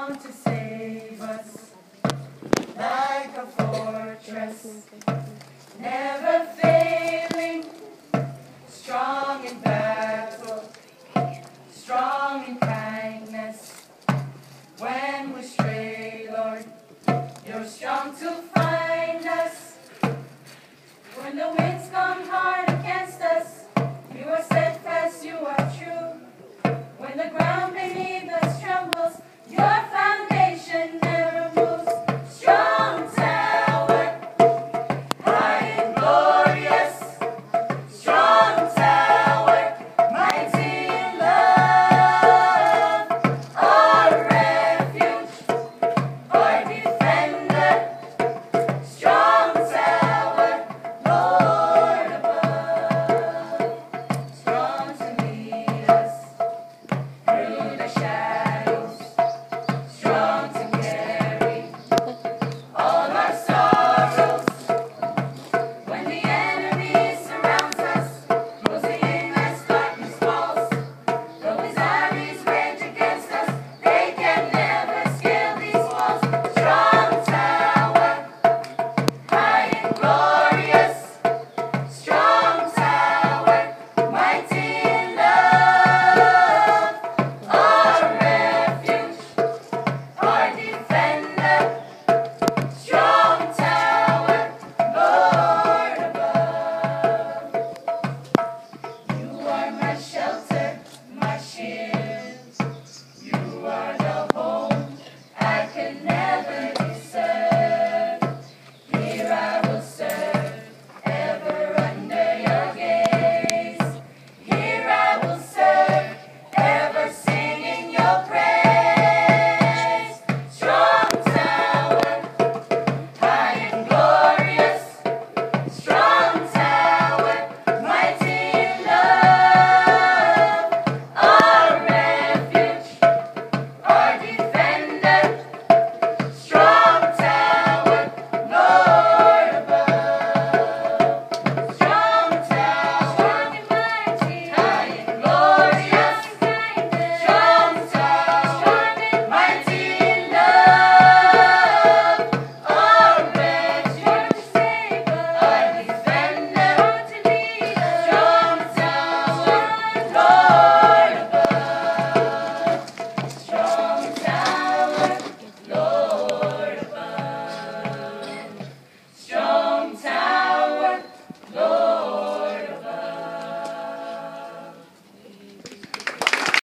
strong to save us, like a fortress, never failing, strong in battle, strong in kindness. When we stray, Lord, you're strong to find us. When the winds come hard against us, you are steadfast, you are true. When the ground beneath us trembles, your foundation never moves. Strong tower, high and glorious. Strong tower, mighty in love. Our refuge, our defender. Strong tower, Lord above. Strong to lead us through the shadows, strong to carry all our sorrows. When the enemy surrounds us, closing in as darkness falls, though his armies rage against us, they can never scale these walls. Strong tower, high and glorious. Strong tower, mighty in love. Our refuge, our defender. Strong tower, Lord above. You are my shelter, my shield. You are the home I can never